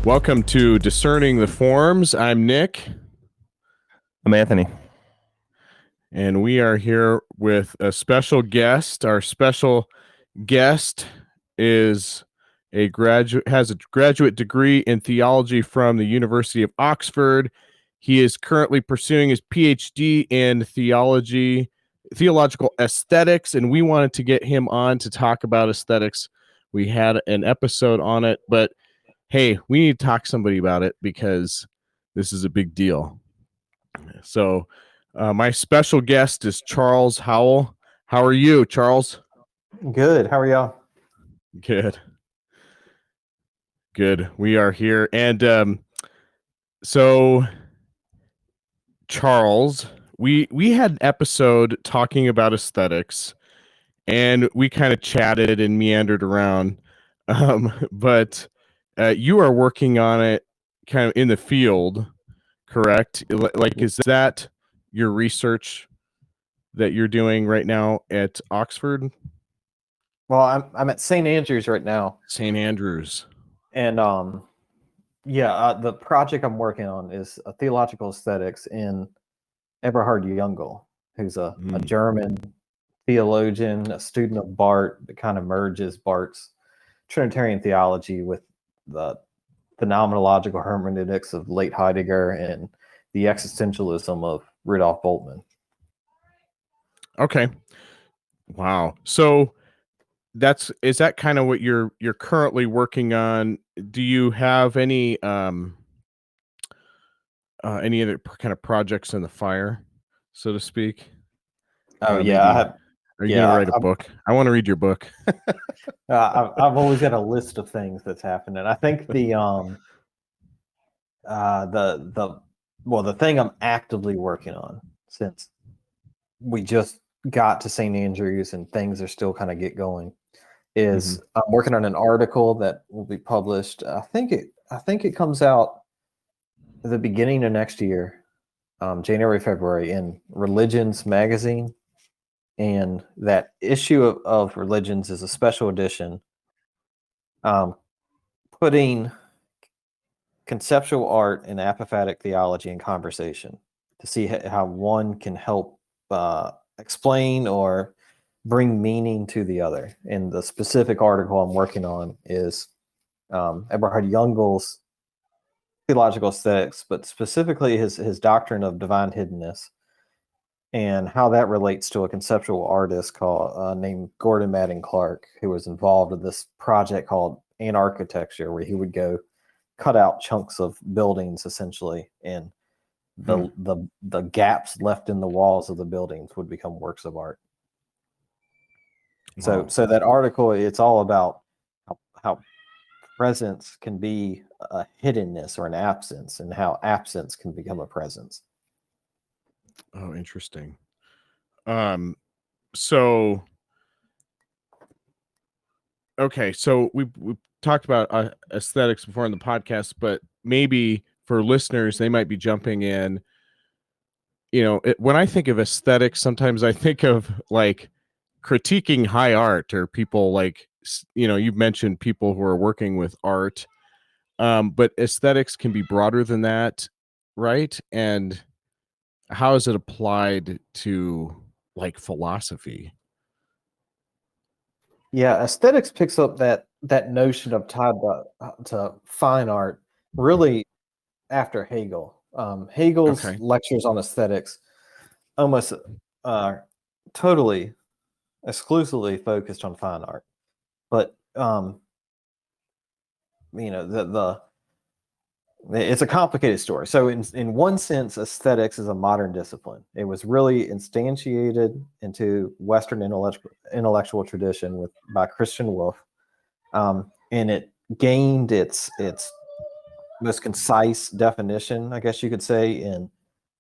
Welcome to Discerning the Forms. I'm Nick. I'm Anthony. And we are here with a special guest. Our special guest has a graduate degree in theology from the University of Oxford. He is currently pursuing his PhD in theological aesthetics, and we wanted to get him on to talk about aesthetics. We had an episode on it, but hey, we need to talk to somebody about it because this is a big deal. So my special guest is Charles Howell. How are you, Charles? Good. How are y'all? Good. We are here. And so Charles, we had an episode talking about aesthetics, and we kind of chatted and meandered around. But you are working on it kind of in the field, correct? Like, is that your research that you're doing right now at Oxford? Well, I'm at St. Andrews right now. St. Andrews. And the project I'm working on is a theological aesthetics in Ederhard Jungel, who's a German theologian, a student of Barth, that kind of merges Barth's Trinitarian theology with the phenomenological hermeneutics of late Heidegger and the existentialism of Rudolf Bultmann. Okay. Wow. So is that kind of what you're currently working on? Do you have any other kind of projects in the fire, so to speak? Oh yeah, Are you gonna write a book? I want to read your book. I've always got a list of things that's happening. I think the thing I'm actively working on, since we just got to St. Andrews and things are still kind of get going, is I'm working on an article that will be published. I think it comes out at the beginning of next year, January, February, in Religions magazine. And that issue of Religions is a special edition, putting conceptual art and apophatic theology in conversation to see how one can help explain or bring meaning to the other. And the specific article I'm working on is Ederhard Jungel's theological aesthetics, but specifically his doctrine of divine hiddenness and how that relates to a conceptual artist named Gordon Madden Clark, who was involved in this project called Anarchitecture, where he would go cut out chunks of buildings essentially, and the gaps left in the walls of the buildings would become works of art. Wow. So that article, it's all about how presence can be a hiddenness or an absence, and how absence can become a presence. Oh, interesting. So okay, so we talked about aesthetics before in the podcast, but maybe for listeners, they might be jumping in. You know, when I think of aesthetics, sometimes I think of like critiquing high art, or people like, you've mentioned people who are working with art, but aesthetics can be broader than that, right? And how is it applied to like philosophy? Yeah, aesthetics picks up that notion of tied to fine art really after Hegel. Hegel's lectures on aesthetics almost totally exclusively focused on fine art, but it's a complicated story. So in one sense, aesthetics is a modern discipline. It was really instantiated into Western intellectual tradition by Christian Wolff, and it gained its most concise definition, I guess you could say, in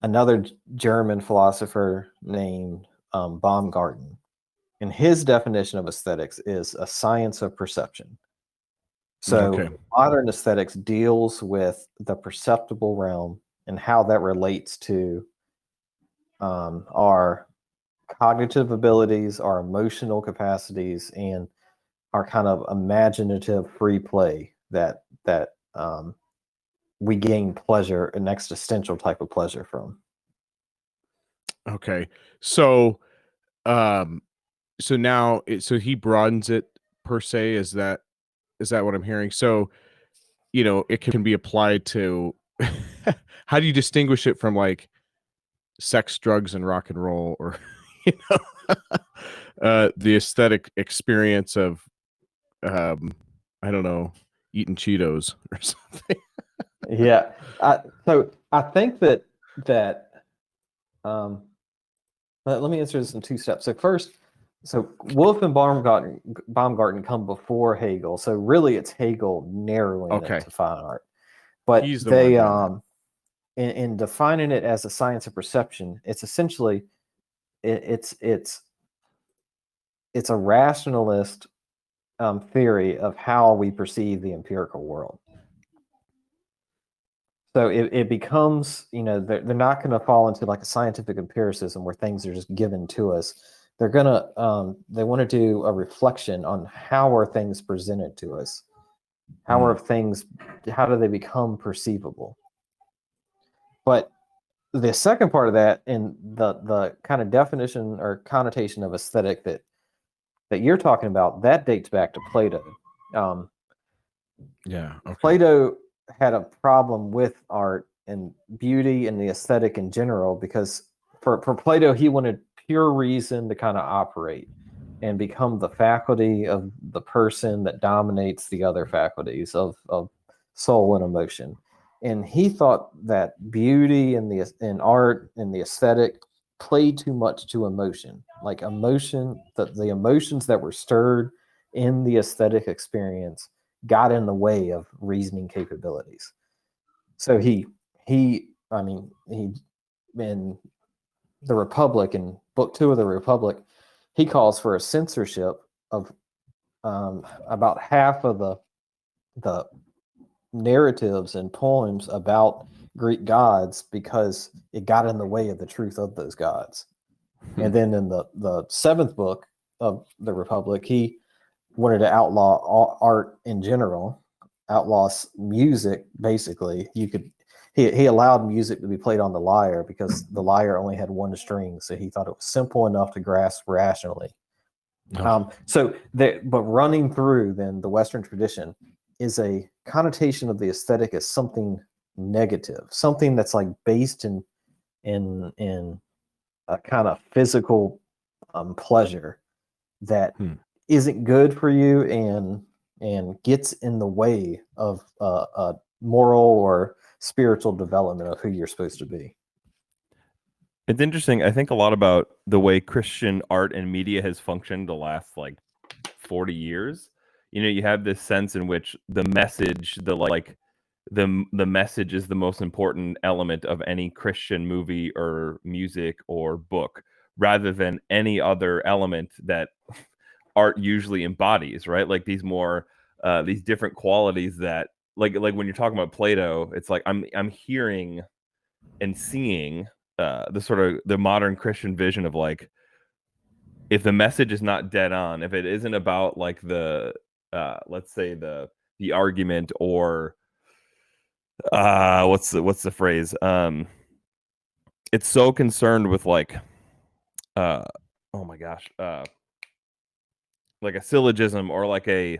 another German philosopher named Baumgarten. And his definition of aesthetics is a science of perception. So modern aesthetics deals with the perceptible realm and how that relates to our cognitive abilities, our emotional capacities, and our kind of imaginative free play that we gain pleasure, an existential type of pleasure from. Okay. So so now so he broadens it per se, is that what I'm hearing? So, it can be applied to how do you distinguish it from like sex, drugs, and rock and roll, or you the aesthetic experience of I don't know, eating Cheetos or something? Yeah. So I think that um, let me answer this in two steps. So first, so Wolff and Baumgarten come before Hegel. So really, it's Hegel narrowing Okay. it to fine art. But He's the they one doing in defining it as a science of perception, it's essentially it's a rationalist theory of how we perceive the empirical world. So it becomes, they're not going to fall into like a scientific empiricism where things are just given to us. They're gonna they want to do a reflection on how are things presented to us, how do they become perceivable. But the second part of that, and the kind of definition or connotation of aesthetic that you're talking about, that dates back to Plato. Yeah. Okay. Plato had a problem with art and beauty and the aesthetic in general because for Plato, he wanted pure reason to kind of operate and become the faculty of the person that dominates the other faculties of soul and emotion. And he thought that beauty and in art and the aesthetic played too much to emotion, like emotion, the emotions that were stirred in the aesthetic experience got in the way of reasoning capabilities. So he in the Republic, in book 2 of the Republic, he calls for a censorship of about half of the narratives and poems about Greek gods because it got in the way of the truth of those gods. And then in the 7th book of the Republic, he wanted to outlaw art in general, outlaws music. Basically, he allowed music to be played on the lyre because the lyre only had one string, so he thought it was simple enough to grasp rationally. But running through then the Western tradition is a connotation of the aesthetic as something negative, something that's like based in a kind of physical pleasure that isn't good for you and gets in the way of a moral or spiritual development of who you're supposed to be. It's interesting. I think a lot about the way Christian art and media has functioned the last like 40 years. You have this sense in which the message, the message is the most important element of any Christian movie or music or book, rather than any other element that art usually embodies, right? Like these more these different qualities that like when you're talking about Plato, it's like I'm hearing and seeing the sort of the modern Christian vision of like, if the message is not dead on, if it isn't about like the let's say the argument or what's the phrase, it's so concerned with like oh my gosh, like a syllogism or like a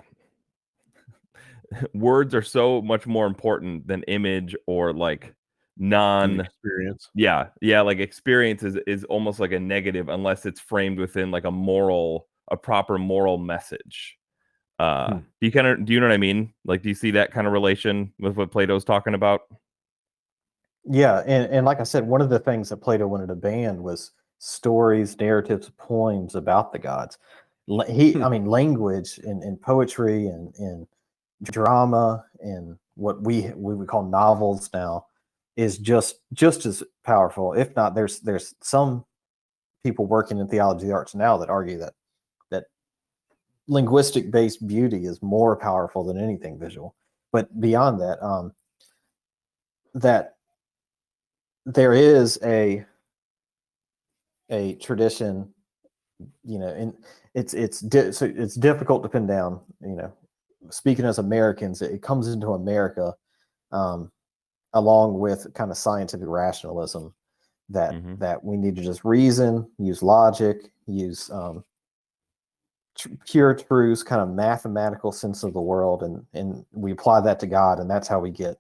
words are so much more important than image or like experience. Yeah, like experience is almost like a negative unless it's framed within like a proper moral message. Do you know what I mean? Like, do you see that kind of relation with what Plato's talking about? Yeah, and like I said, one of the things that Plato wanted to ban was stories, narratives, poems about the gods. Language in poetry and in drama and what we would call novels now is just as powerful. If not, there's some people working in theology of the arts now that argue that linguistic based beauty is more powerful than anything visual. But beyond that, that there is a tradition, and it's difficult to pin down. Speaking as Americans, it comes into America along with kind of scientific rationalism that Mhm. that we need to just reason, use logic, use pure truths, kind of mathematical sense of the world, and we apply that to God, and that's how we get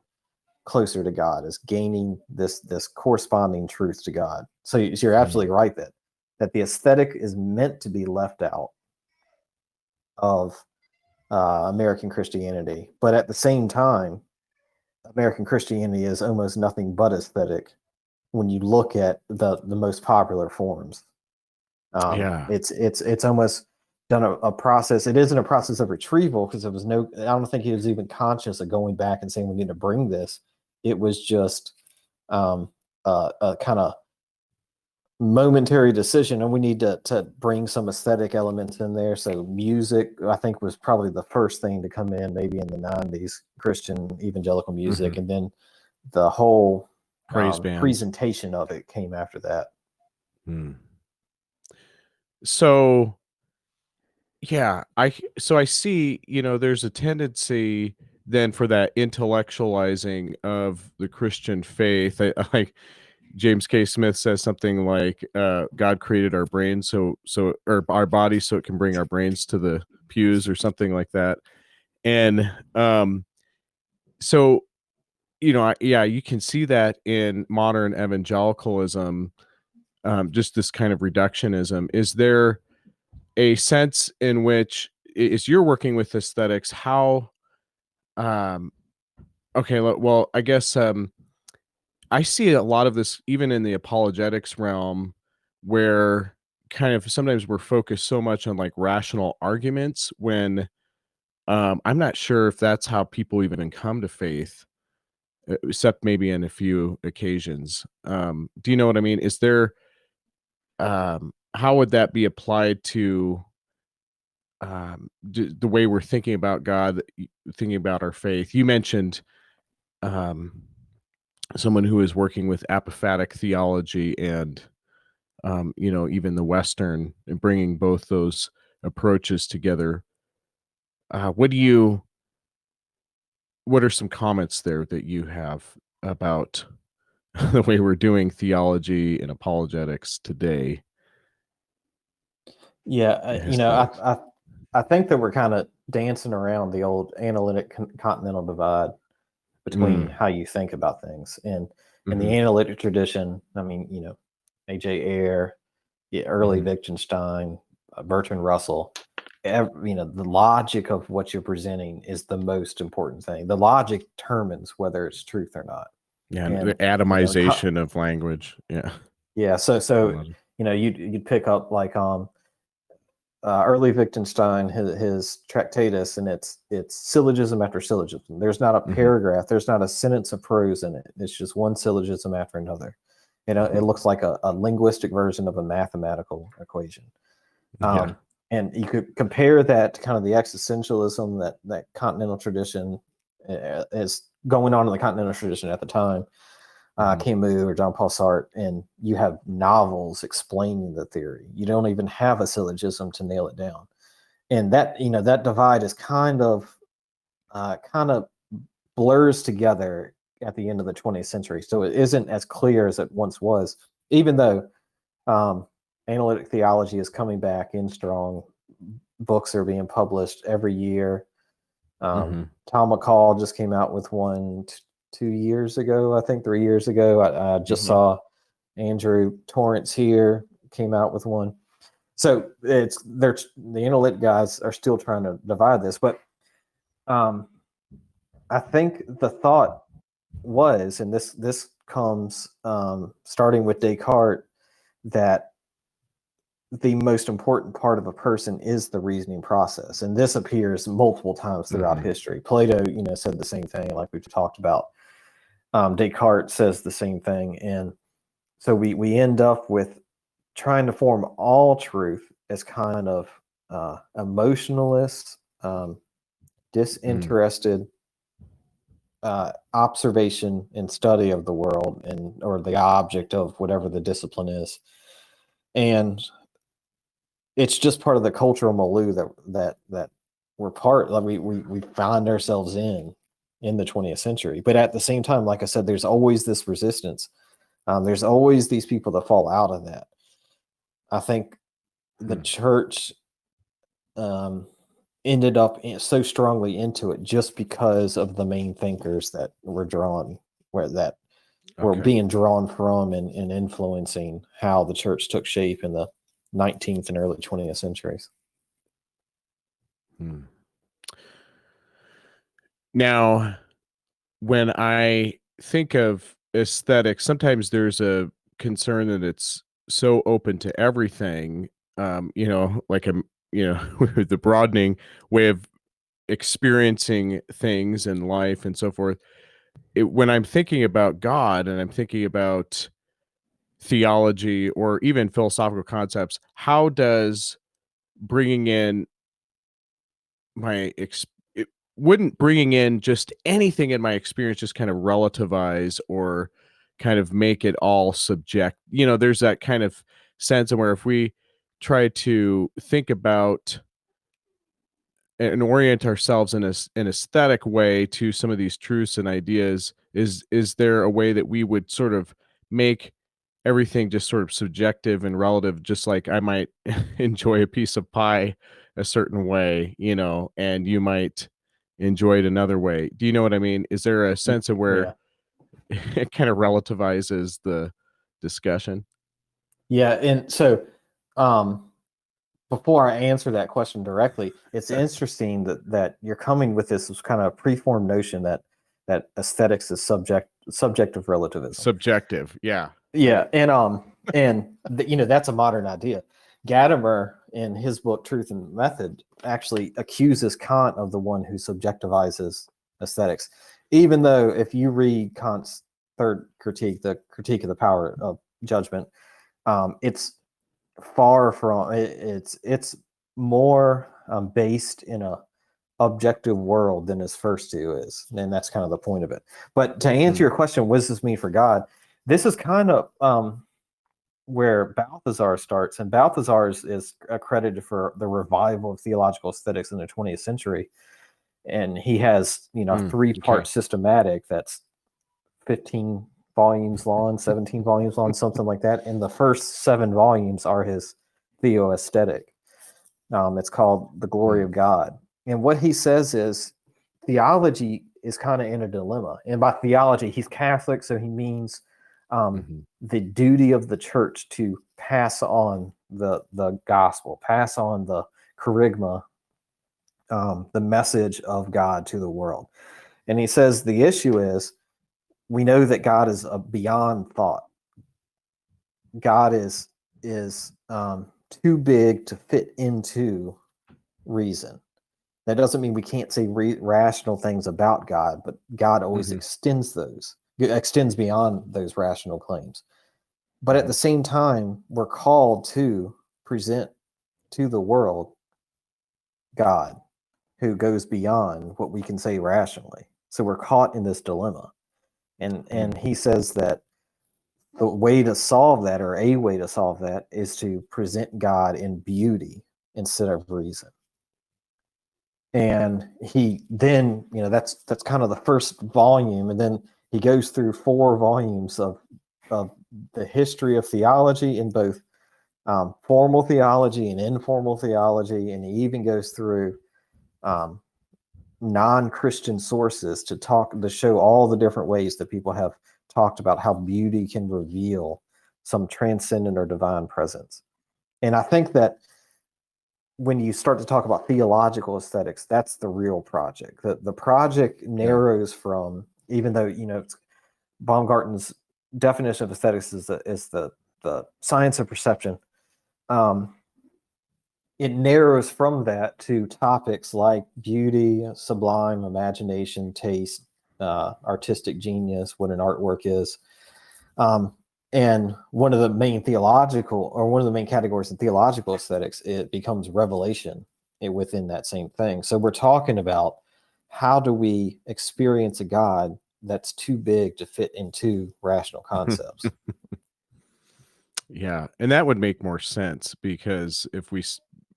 closer to God, is gaining this corresponding truth to God. So you're absolutely right that the aesthetic is meant to be left out of American Christianity, but at the same time, American Christianity is almost nothing but aesthetic when you look at the most popular forms. Yeah. It's almost done a process. It isn't a process of retrieval, because there was no. I don't think he was even conscious of going back and saying we need to bring this. It was just a kind of momentary decision, and we need to bring some aesthetic elements in there. So music, I think, was probably the first thing to come in, maybe in the 90s, Christian evangelical music, and then the whole Praise bands. presentation of it came after that. So yeah, I see, there's a tendency then for that intellectualizing of the Christian faith. Like James K. Smith says something like, God created our brains or our bodies so it can bring our brains to the pews, or something like that. And so you can see that in modern evangelicalism, just this kind of reductionism. Is there a sense in which, as you're working with aesthetics, how okay, well, I guess I see a lot of this even in the apologetics realm, where kind of sometimes we're focused so much on like rational arguments when I'm not sure if that's how people even come to faith, except maybe in a few occasions. Do you know what I mean? Is there how would that be applied to the way we're thinking about God, thinking about our faith? You mentioned um, someone who is working with apophatic theology and even the Western, and bringing both those approaches together. What are some comments there that you have about the way we're doing theology and apologetics today? Yeah, I think that we're kind of dancing around the old analytic continental divide between how you think about things. And in the analytic tradition, I mean, A.J. Ayer, early Wittgenstein, Bertrand Russell, the logic of what you're presenting is the most important thing. The logic determines whether it's truth or not. Yeah, and the atomization of language. Yeah. Yeah. So you'd pick up like early Wittgenstein, his Tractatus, and it's syllogism after syllogism. There's not a paragraph, there's not a sentence of prose in it. It's just one syllogism after another. It looks like a linguistic version of a mathematical equation. And you could compare that to kind of the existentialism that continental tradition is going on in the continental tradition at the time. Camus or Jean-Paul Sartre, and you have novels explaining the theory. You don't even have a syllogism to nail it down, and that that divide is kind of blurs together at the end of the 20th century. So it isn't as clear as it once was, even though analytic theology is coming back in strong. Books are being published every year. Tom McCall just came out with one 2 years ago, I think 3 years ago. I just saw Andrew Torrance here came out with one. So the analytic guys are still trying to divide this, but I think the thought was, and this comes starting with Descartes, that the most important part of a person is the reasoning process, and this appears multiple times throughout history. Plato, said the same thing, like we've talked about. Descartes says the same thing, and so we end up with trying to form all truth as kind of emotionalist, disinterested observation and study of the world, or the object of whatever the discipline is, and it's just part of the cultural milieu that we're part. Like we find ourselves in. in the 20th century. But at the same time, like I said, there's always this resistance. There's always these people that fall out of that. I think the church ended up so strongly into it just because of the main thinkers that were being drawn from and influencing how the church took shape in the 19th and early 20th centuries. Now, when I think of aesthetics, sometimes there's a concern that it's so open to everything, like the broadening way of experiencing things in life and so forth. When I'm thinking about God and I'm thinking about theology or even philosophical concepts, how does bringing in wouldn't bringing in just anything in my experience just kind of relativize or kind of make it all subject? There's that kind of sense of where if we try to think about and orient ourselves in an aesthetic way to some of these truths and ideas, is there a way that we would sort of make everything just sort of subjective and relative, just like I might enjoy a piece of pie a certain way, and you might enjoy it another way? Do you know what I mean? Is there a sense of where it kind of relativizes the discussion? Yeah. And so before I answer that question directly, it's interesting that you're coming with this kind of preformed notion that aesthetics is subjective relativism. Subjective, yeah. Yeah, and that's a modern idea. Gadamer, in his book Truth and Method, actually accuses Kant of the one who subjectivizes aesthetics, even though if you read Kant's third critique, the critique of the power of judgment, it's far from it's more based in a objective world than his first two is, and that's kind of the point of it. But to answer your question, what does this mean for God? This is kind of where Balthasar starts, and Balthasar is accredited for the revival of theological aesthetics in the 20th century, and he has three-part systematic that's 15 volumes long, 17 volumes long, something like that. And the first 7 volumes are his theoaesthetic. It's called The Glory of God. And what he says is theology is kind of in a dilemma. And by theology, he's Catholic, so he means the duty of the church to pass on the gospel, pass on the charisma, the message of God to the world. And he says the issue is, we know that God is beyond thought. God is too big to fit into reason. That doesn't mean we can't say rational things about God, but God always extends beyond those rational claims. But at the same time, we're called to present to the world God, who goes beyond what we can say rationally. So we're caught in this dilemma. And he says that the way to solve that, or a way to solve that, is to present God in beauty instead of reason. And he then, that's kind of the first volume, and then he goes through 4 volumes of the history of theology in both formal theology and informal theology, and he even goes through non-Christian sources to show all the different ways that people have talked about how beauty can reveal some transcendent or divine presence. And I think that when you start to talk about theological aesthetics, that's the real project. The project narrows from, even though Baumgarten's definition of aesthetics is the science of perception. It narrows from that to topics like beauty, sublime, imagination, taste, artistic genius, what an artwork is. And one of the main categories of theological aesthetics, it becomes revelation within that same thing. So we're talking about, how do we experience a God that's too big to fit into rational concepts? Yeah, and that would make more sense, because if we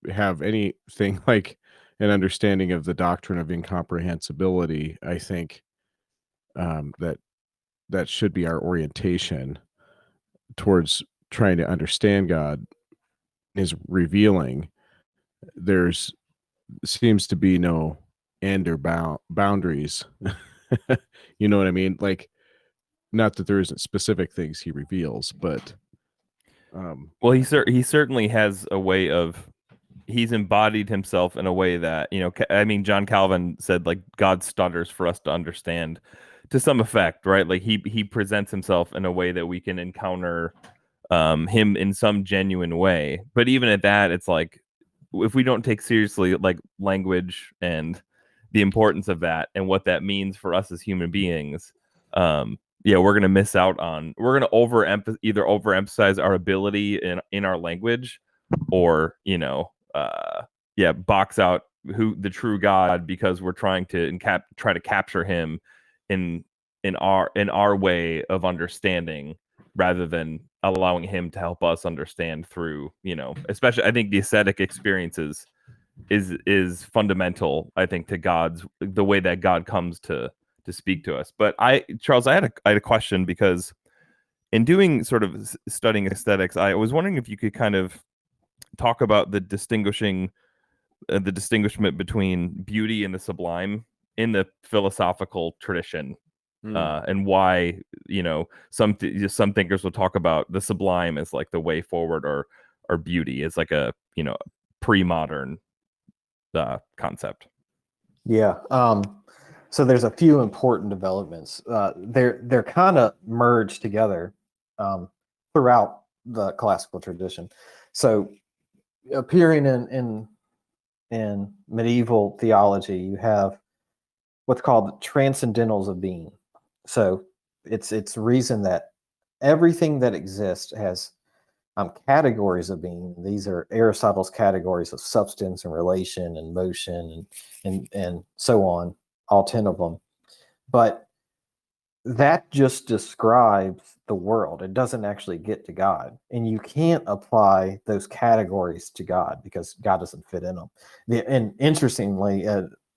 have anything like an understanding of the doctrine of incomprehensibility, I think that should be our orientation towards trying to understand God, is revealing. There's seems to be no end or boundaries. You know what I mean? Like, not that there isn't specific things he reveals, but well, he certainly has a way of, he's embodied himself in a way that, I mean, John Calvin said, like, God stutters for us to understand, to some effect, right? Like, he presents himself in a way that we can encounter him in some genuine way. But even at that, it's like, if we don't take seriously, like, language and the importance of that and what that means for us as human beings, yeah, we're gonna miss out on. We're gonna either overemphasize our ability in our language, or yeah, box out who the true God, because we're trying to try to capture him in our way of understanding, rather than allowing him to help us understand through, especially, I think the ascetic experiences is fundamental, I think, to the way that God comes to speak to us. But Charles, I had a question, because in doing sort of studying aesthetics, I was wondering if you could kind of talk about the distinguishment between beauty and the sublime in the philosophical tradition. And why, some thinkers will talk about the sublime as like the way forward, or beauty as like a pre-modern concept. Yeah. So there's a few important developments. They're kind of merged together throughout the classical tradition. So appearing in medieval theology, you have what's called the transcendentals of being. So it's reason that everything that exists has categories of being. These are Aristotle's categories of substance and relation and motion and so on, all 10 of them. But that just describes the world. It doesn't actually get to God. And you can't apply those categories to God, because God doesn't fit in them. And interestingly,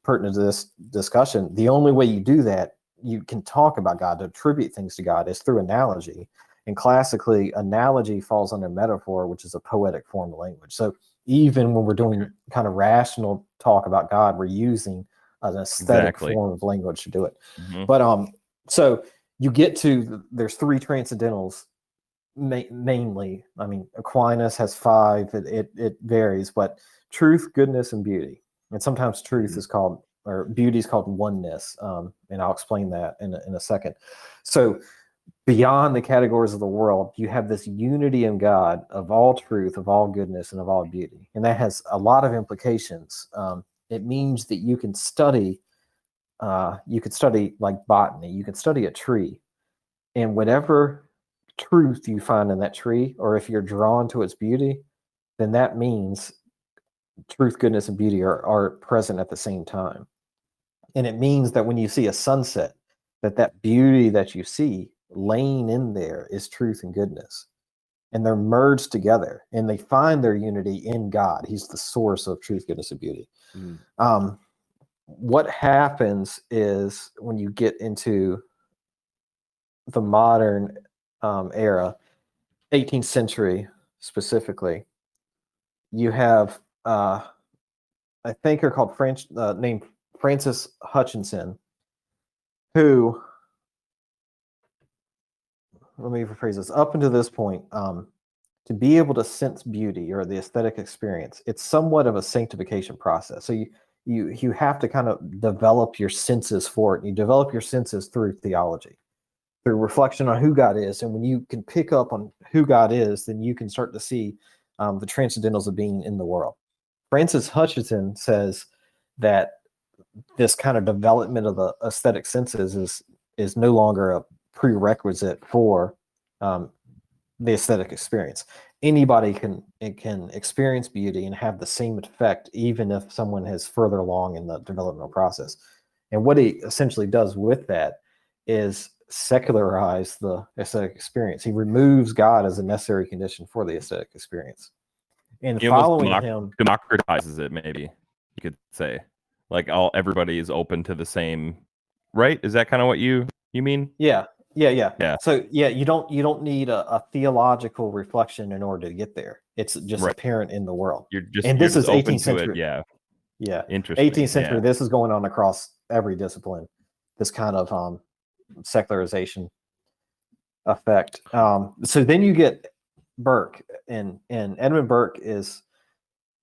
pertinent to this discussion, the only way you do that, you can talk about God, to attribute things to God, is through analogy. And classically, analogy falls under metaphor, which is a poetic form of language. So even when we're doing kind of rational talk about God, we're using an aesthetic form of language to do it. Mm-hmm. But so you get to, there's three transcendentals, mainly. I mean, Aquinas has 5. It varies, but truth, goodness, and beauty. And sometimes truth is called, or beauty is called oneness. And I'll explain that in a second. So beyond the categories of the world, you have this unity in God of all truth, of all goodness, and of all beauty. And that has a lot of implications. It means that you can study like botany. You can study a tree, and whatever truth you find in that tree, or if you're drawn to its beauty, then that means truth, goodness, and beauty are present at the same time. And it means that when you see a sunset, that beauty that you see laying in there is truth and goodness. And they're merged together, and they find their unity in God. He's the source of truth, goodness, and beauty. What happens is, when you get into the modern era, 18th century specifically, you have a thinker called named Francis Hutchinson, who, let me rephrase this, up until this point, to be able to sense beauty or the aesthetic experience, it's somewhat of a sanctification process. So you have to kind of develop your senses for it. You develop your senses through theology, through reflection on who God is. And when you can pick up on who God is, then you can start to see the transcendentals of being in the world. Francis Hutchinson says that this kind of development of the aesthetic senses is no longer a prerequisite for the aesthetic experience. Anybody can experience beauty and have the same effect, even if someone is further along in the developmental process. And what he essentially does with that is secularize the aesthetic experience. He removes God as a necessary condition for the aesthetic experience. And he following him, democratizes it, maybe you could say. Like, everybody is open to the same, right? Is that kind of what you You mean? Yeah. Yeah. So you don't need a theological reflection in order to get there. It's just Right. apparent in the world. You're just And this is open 18th to century. it. Yeah. Yeah. Interesting. 18th century. Yeah. This is going on across every discipline. This kind of secularization effect. So then you get Burke, and Edmund Burke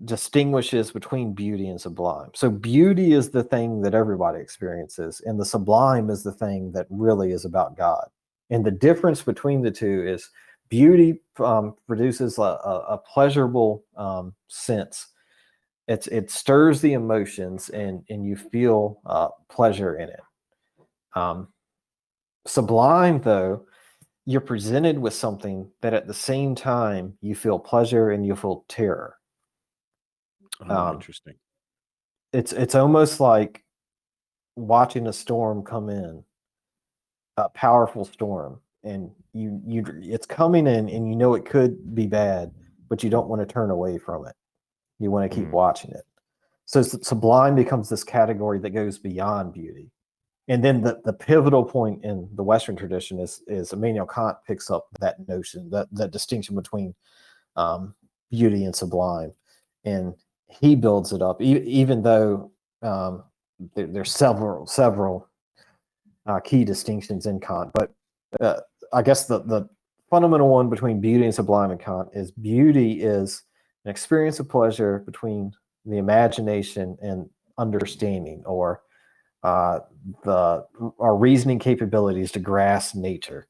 distinguishes between beauty and sublime. So beauty is the thing that everybody experiences, and the sublime is the thing that really is about God. And the difference between the two is beauty produces a pleasurable sense. It stirs the emotions, and you feel pleasure in it. Sublime, though, you're presented with something that at the same time you feel pleasure and you feel terror. Interesting. It's almost like watching a storm come in, a powerful storm, and you it's coming in, and you know it could be bad, but you don't want to turn away from it. You want to keep watching it. So sublime becomes this category that goes beyond beauty. And then the pivotal point in the Western tradition is Immanuel Kant picks up that notion, that distinction between beauty and sublime, and he builds it up. Even though there's several key distinctions in Kant, but I guess the fundamental one between beauty and sublime in Kant is beauty is an experience of pleasure between the imagination and understanding, or our reasoning capabilities to grasp nature.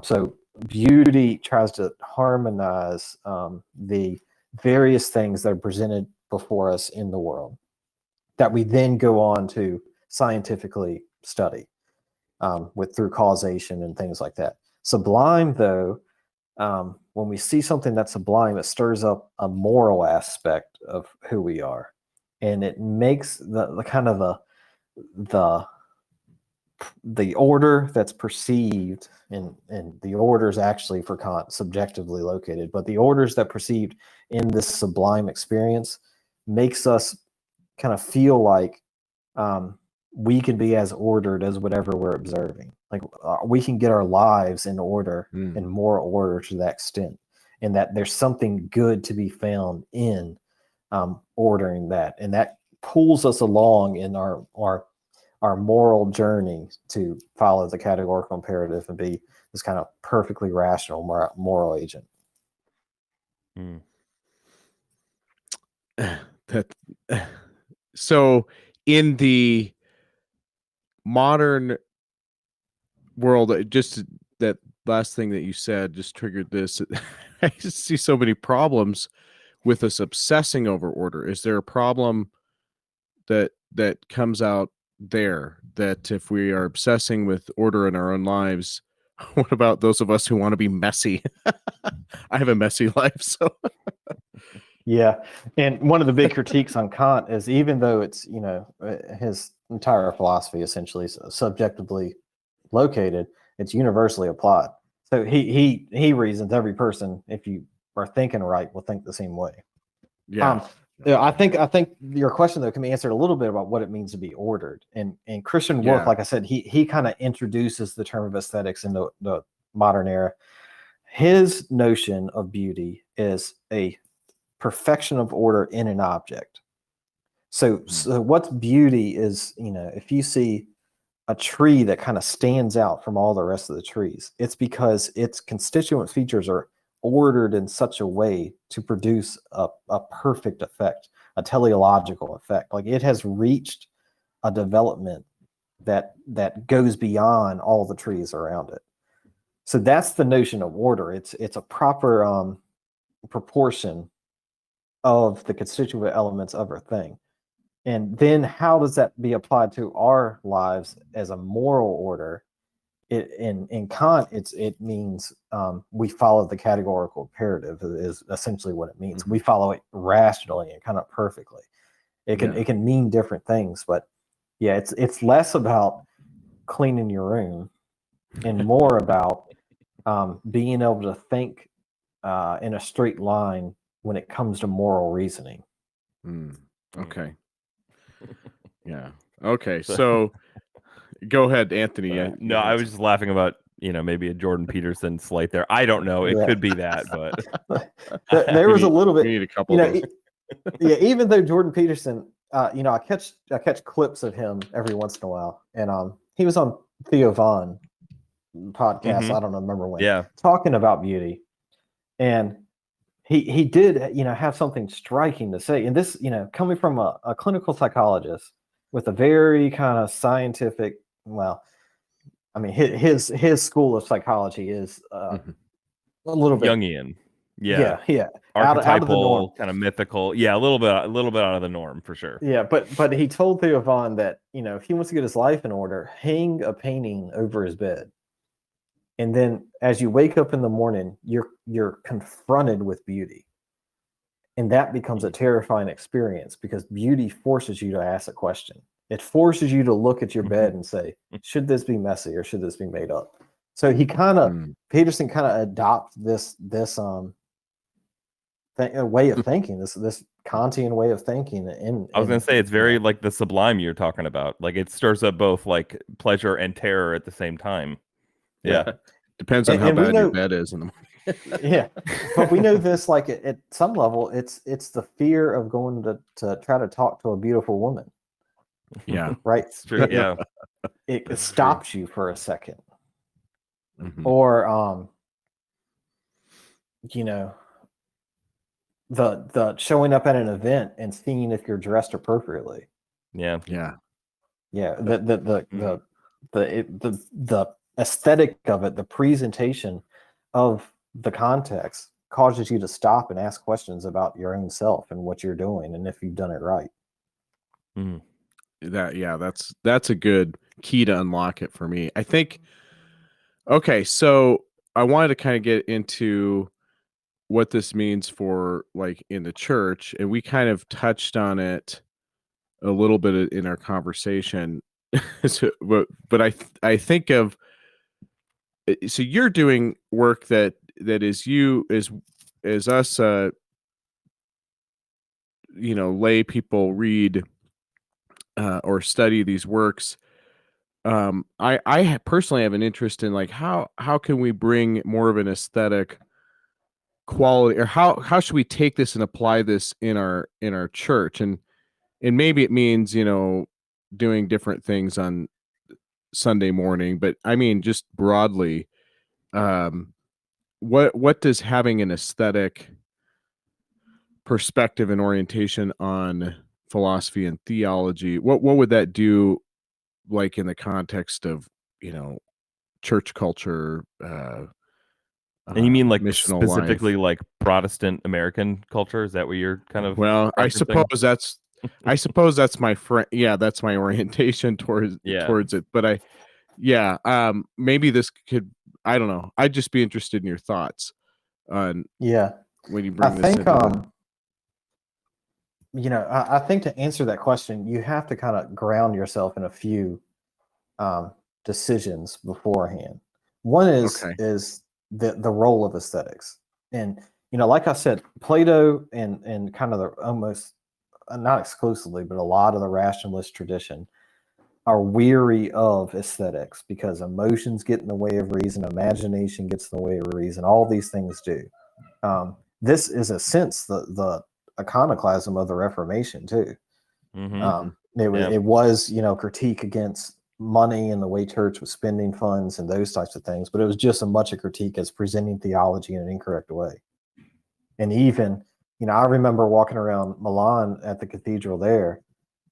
So beauty tries to harmonize the various things that are presented before us in the world that we then go on to scientifically study through causation and things like that. Sublime, though, when we see something that's sublime, it stirs up a moral aspect of who we are, and it makes the kind of the order that's perceived, and the orders actually for Kant subjectively located, but the orders that perceived in this sublime experience makes us kind of feel like we can be as ordered as whatever we're observing. Like we can get our lives in order, in moral order to that extent, and that there's something good to be found in ordering that, and that pulls us along in our moral journey to follow the categorical imperative and be this kind of perfectly rational moral agent. That so in the modern world, just that last thing that you said just triggered this. I just see so many problems with us obsessing over order. Is there a problem that comes out there, that if we are obsessing with order in our own lives, what about those of us who want to be messy? I have a messy life, so Yeah, and one of the big critiques on Kant is, even though it's his entire philosophy essentially is subjectively located, it's universally applied. So he reasons every person, if you are thinking right, will think the same way. yeah. I think your question though can be answered a little bit about what it means to be ordered. And Christian Wolff, like I said, he kind of introduces the term of aesthetics in the modern era. His notion of beauty is a perfection of order in an object. So what's beauty is, if you see a tree that kind of stands out from all the rest of the trees, it's because its constituent features are ordered in such a way to produce a perfect effect, a teleological effect. Like it has reached a development that goes beyond all the trees around it. So that's the notion of order. It's a proper proportion of the constituent elements of a thing. And then how does that be applied to our lives as a moral order? In Kant, it means we follow the categorical imperative is essentially what it means. We follow it rationally and kind of perfectly. It can mean different things, but yeah, it's less about cleaning your room and more about being able to think in a straight line when it comes to moral reasoning. Okay. Yeah. Okay. So Go ahead, Anthony. No, I was just laughing about maybe a Jordan Peterson slight there. I don't know. It could be that, but there was a little bit. We need a couple of those. Yeah, even though Jordan Peterson, I catch clips of him every once in a while, and he was on Theo Von podcast. I don't remember when, talking about beauty, and he did have something striking to say. And this, coming from a clinical psychologist with a very kind of scientific, his school of psychology is a little bit Jungian. Yeah. Archetypal, out of the norm. Kind of mythical. Yeah, a little bit out of the norm for sure. Yeah, but he told Theo Von that, if he wants to get his life in order, hang a painting over his bed. And then as you wake up in the morning, you're confronted with beauty. And that becomes a terrifying experience because beauty forces you to ask a question. It forces you to look at your bed and say, should this be messy or should this be made up? So he Peterson kind of adopts this way of thinking, this Kantian way of thinking. I was going to say it's very like the sublime you're talking about. Like it stirs up both like pleasure and terror at the same time. Yeah. Depends on how bad your bed is in the morning. Yeah, but we know this. Like at some level, it's the fear of going to try to talk to a beautiful woman. Yeah, right. It's true. Yeah, it stops you for a second, or the showing up at an event and seeing if you're dressed appropriately. Yeah. The aesthetic of it, the presentation of the context causes you to stop and ask questions about your own self and what you're doing and if you've done it right. That's a good key to unlock it for me. I think. Okay, so I wanted to kind of get into what this means for like in the church, and we kind of touched on it a little bit in our conversation. but I think of, so you're doing work that is you as us lay people read or study these works. I personally have an interest in like how can we bring more of an aesthetic quality, or how should we take this and apply this in our church, and maybe it means doing different things on Sunday morning, but I mean just broadly, what does having an aesthetic perspective and orientation on philosophy and theology, what would that do, like in the context of church culture, and you mean like missional specifically life? like Protestant American culture? Is that what you're kind of? Well, I suppose that's my friend. Yeah, that's my orientation towards it. But maybe this could. I don't know. I'd just be interested in your thoughts on when you bring this in. I think to answer that question, you have to kind of ground yourself in a few decisions beforehand. One is the role of aesthetics, and like I said, Plato and kind of the almost not exclusively, but a lot of the rationalist tradition are weary of aesthetics because emotions get in the way of reason, imagination gets in the way of reason, all these things do. This is a sense the iconoclasm of the Reformation too. It was critique against money and the way church was spending funds and those types of things, but it was just as much a critique as presenting theology in an incorrect way. And even I remember walking around Milan at the cathedral there,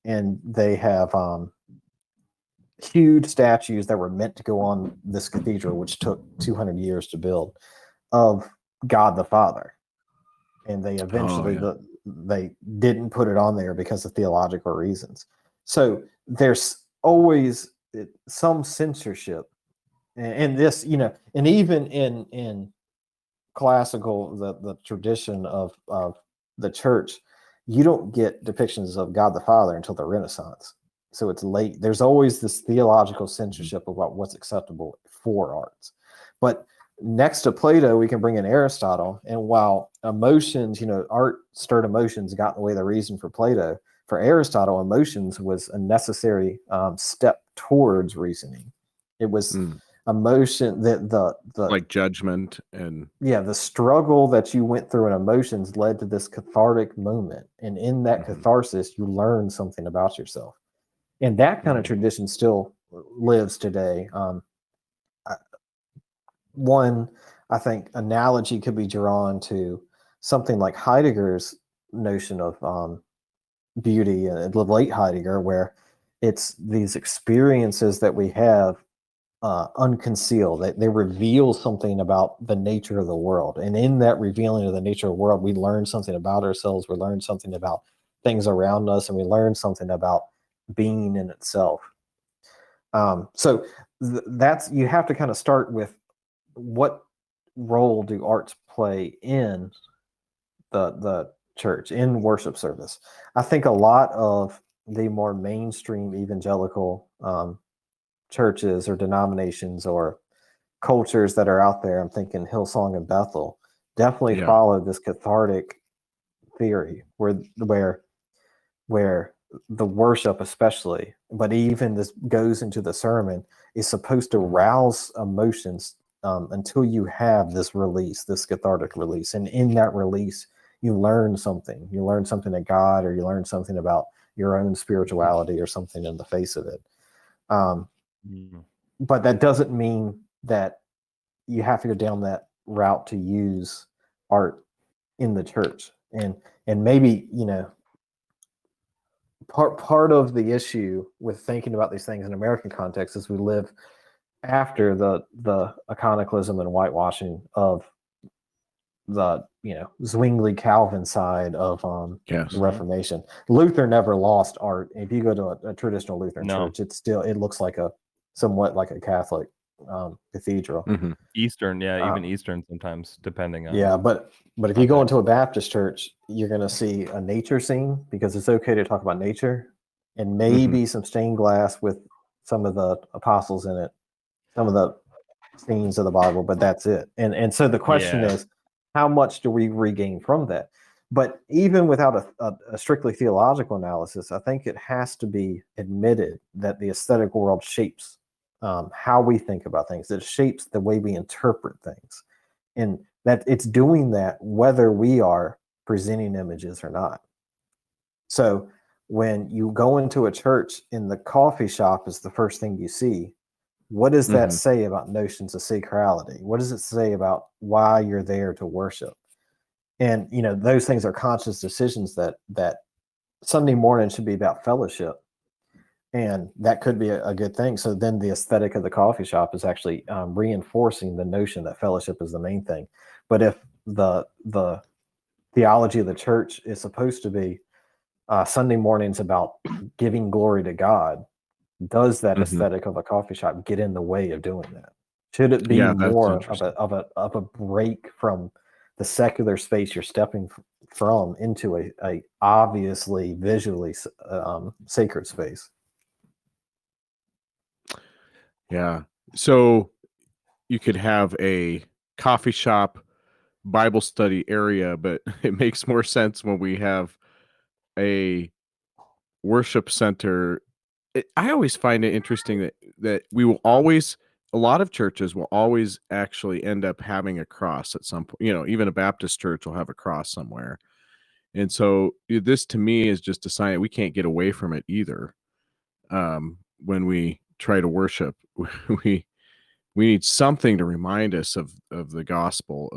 and they have huge statues that were meant to go on this cathedral, which took 200 years to build, of God the Father. And they eventually they didn't put it on there because of theological reasons. So there's always some censorship, and this, and even in classical the tradition of the church, you don't get depictions of God the Father until the Renaissance. So it's late. There's always this theological censorship about what's acceptable for arts. But next to Plato, we can bring in Aristotle. And while emotions, art stirred emotions, got in the way of the reason for Plato, for Aristotle, emotions was a necessary step towards reasoning. It was emotion that the like judgment and the struggle that you went through in emotions led to this cathartic moment, and in that catharsis you learn something about yourself, and that kind of tradition still lives today. One, I think, analogy could be drawn to something like Heidegger's notion of beauty, the late Heidegger, where it's these experiences that we have unconcealed. They reveal something about the nature of the world. And in that revealing of the nature of the world, we learn something about ourselves. We learn something about things around us, and we learn something about being in itself. So that's, you have to kind of start with, what role do arts play in the church, in worship service? I think a lot of the more mainstream evangelical churches or denominations or cultures that are out there, I'm thinking Hillsong and Bethel, definitely follow this cathartic theory where the worship especially, but even this goes into the sermon, is supposed to rouse emotions until you have this release, this cathartic release. And in that release, you learn something. You learn something of God, or you learn something about your own spirituality, or something in the face of it. But that doesn't mean that you have to go down that route to use art in the church. And maybe, part of the issue with thinking about these things in American context is we live after the iconoclasm and whitewashing of the Zwingli Calvin side of the Reformation. Luther never lost art. If you go to a traditional Lutheran church, it looks like somewhat like a Catholic cathedral. Eastern, even Eastern sometimes, depending on. But if you go into a Baptist church, you're going to see a nature scene, because it's okay to talk about nature, and maybe some stained glass with some of the apostles in it, some of the scenes of the Bible, but that's it. And so the question is, how much do we regain from that? But even without a strictly theological analysis, I think it has to be admitted that the aesthetic world shapes how we think about things. It shapes the way we interpret things, and that it's doing that whether we are presenting images or not. So when you go into a church, in the coffee shop is the first thing you see. What does that say about notions of sacrality? What does it say about why you're there to worship? And those things are conscious decisions that Sunday morning should be about fellowship, and that could be a good thing. So then the aesthetic of the coffee shop is actually reinforcing the notion that fellowship is the main thing. But if the theology of the church is supposed to be Sunday mornings about giving glory to God, does that aesthetic of a coffee shop get in the way of doing that? Should it be more of a break from the secular space you're stepping from into a obviously visually sacred space? Yeah. So you could have a coffee shop Bible study area, but it makes more sense when we have a worship center. I always find it interesting that we will always, a lot of churches will always actually end up having a cross at some point. Even a Baptist church will have a cross somewhere. And so this to me is just a sign that we can't get away from it either. When we try to worship, we need something to remind us of the gospel,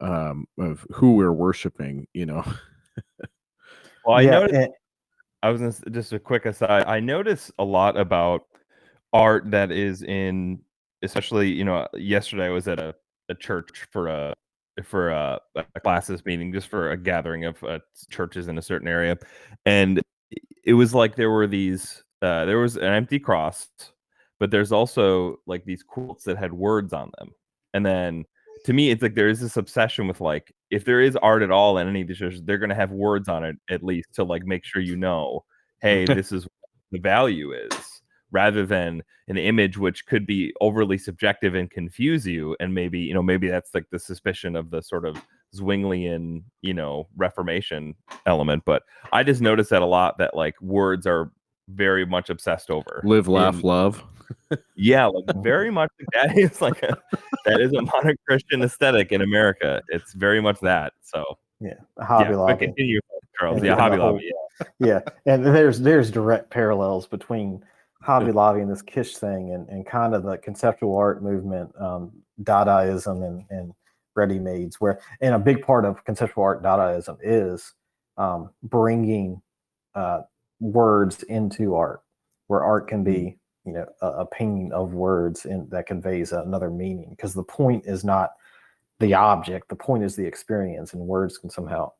of who we're worshiping. Well, I noticed. I was just a quick aside. I notice a lot about art that is in, especially yesterday I was at a church for a classes meeting, just for a gathering of churches in a certain area, and it was like there was an empty cross, but there's also like these quotes that had words on them. And then to me, it's like there is this obsession with, like, if there is art at all in any of these churches, they're going to have words on it at least to like make sure hey, this is what the value is, rather than an image which could be overly subjective and confuse you. And maybe that's like the suspicion of the sort of Zwinglian Reformation element. But I just noticed that a lot, that like words are very much obsessed over. Live, laugh, love. Yeah, like very much that is like that is a modern Christian aesthetic in America. It's very much that. So Hobby but Lobby. continue, Charles. And Yeah, the Hobby whole- Lobby. Yeah, and there's direct parallels between Hobby Lobby and this Kish thing and kind of the conceptual art movement, Dadaism and ready-mades, and a big part of conceptual art Dadaism is bringing words into art, where art can be a painting of words that conveys another meaning, because the point is not the object, the point is the experience, and words can somehow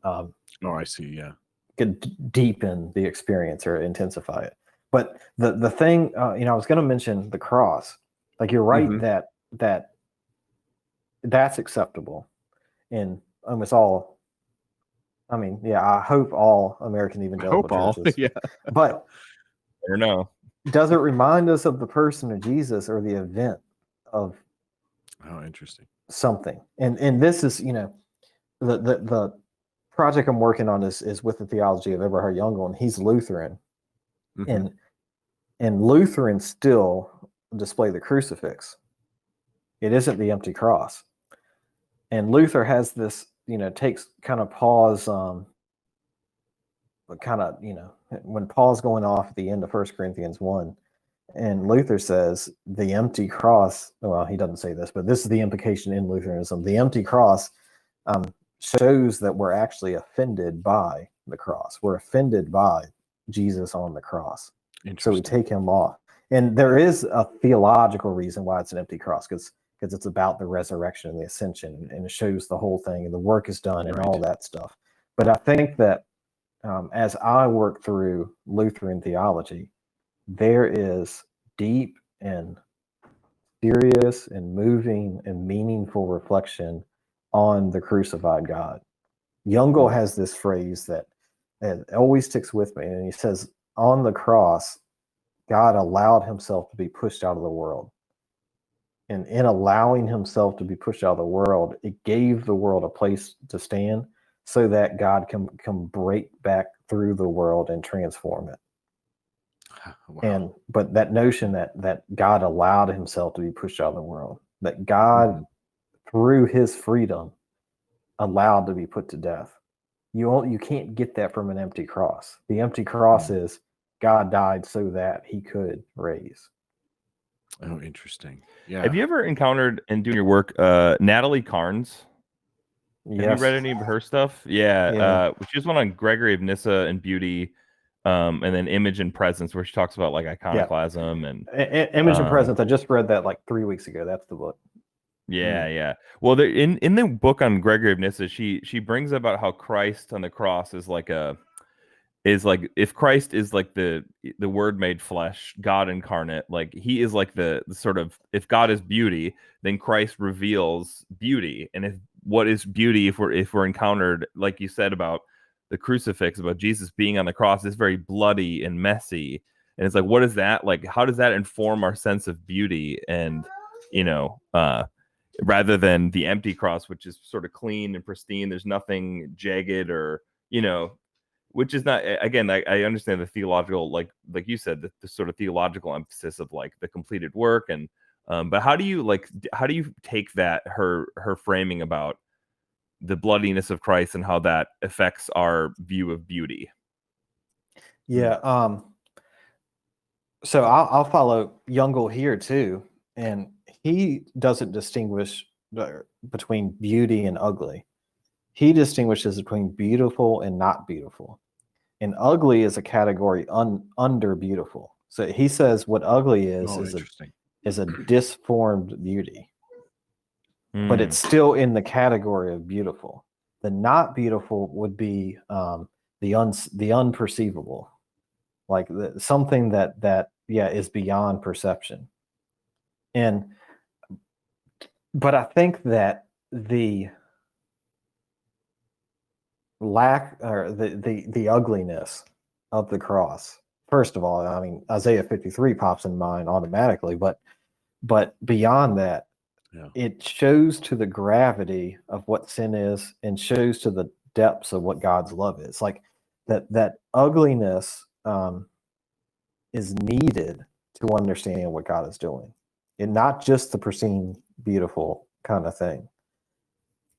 I see. Yeah. could deepen the experience or intensify it. But the thing, I was going to mention the cross. Like, you're right that's acceptable in almost all. I mean, I hope all American evangelical churches. Yeah. But Or no. does it remind us of the person of Jesus or the event of Interesting. something? And this is, the project I'm working on is with the theology of Ederhard Jungel, and he's Lutheran. Mm-hmm. And Lutherans still display the crucifix. It isn't the empty cross. And Luther has this, takes kind of pause, when Paul's going off at the end of 1 Corinthians 1, and Luther says the empty cross, well, he doesn't say this, but this is the implication in Lutheranism. The empty cross shows that we're actually offended by the cross. We're offended by Jesus on the cross. So we take him off. And there is a theological reason why it's an empty cross, because it's about the resurrection and the ascension, and it shows the whole thing, and the work is done and all that stuff. But I think that as I work through Lutheran theology, there is deep and serious and moving and meaningful reflection on the crucified God. Jungel has this phrase that always sticks with me, and he says, on the cross, God allowed himself to be pushed out of the world. And in allowing himself to be pushed out of the world, it gave the world a place to stand so that God can break back through the world and transform it. Wow. But that notion that God allowed himself to be pushed out of the world, that God, through his freedom, allowed to be put to death. You can't get that from an empty cross. The empty cross is God died so that he could raise. Oh, interesting. Yeah. Have you ever encountered in doing your work Natalie Carnes? Yes. Have you read any of her stuff? Yeah. She has one on Gregory of Nyssa and beauty, and then image and presence, where she talks about like iconoclasm and image and presence. I just read that like 3 weeks ago. That's the book. Yeah. Well, in the book on Gregory of Nyssa, she brings about how Christ on the cross is like if Christ is like the Word made flesh, God incarnate, like he is like the sort of, if God is beauty, then Christ reveals beauty. And if what is beauty, if we're encountered, like you said about the crucifix, about Jesus being on the cross, is very bloody and messy. And it's like, what is that? Like, how does that inform our sense of beauty? And rather than the empty cross, which is sort of clean and pristine, there's nothing jagged or which is not, again, I understand the theological, like you said, the sort of theological emphasis of like the completed work, and but how do you take that her framing about the bloodiness of Christ and how that affects our view of beauty? Yeah. So I'll follow Jungel here too, and he doesn't distinguish between beauty and ugly. He distinguishes between beautiful and not beautiful. And ugly is a category under beautiful. So he says what ugly is a disformed beauty. But it's still in the category of beautiful. The not beautiful would be the unperceivable, like something that is beyond perception. But I think that the lack or the ugliness of the cross, first of all, I mean, Isaiah 53 pops in mind automatically, but beyond that, it shows to the gravity of what sin is and shows to the depths of what God's love is. Like that ugliness is needed to understand what God is doing, and not just the pristine, beautiful kind of thing.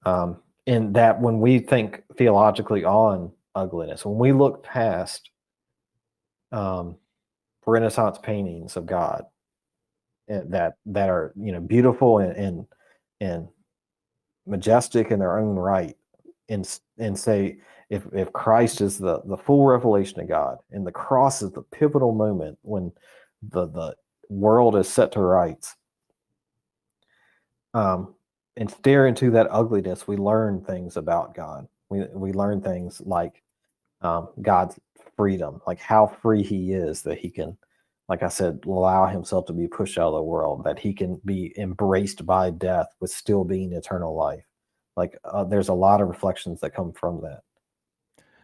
And that when we think theologically on ugliness, when we look past Renaissance paintings of God that are beautiful and majestic in their own right, and say if Christ is the full revelation of God, and the cross is the pivotal moment when the world is set to rights, and stare into that ugliness, we learn things about God. We learn things like God's freedom, like how free he is, that he can, like I said, allow himself to be pushed out of the world, that he can be embraced by death with still being eternal life. Like there's a lot of reflections that come from that.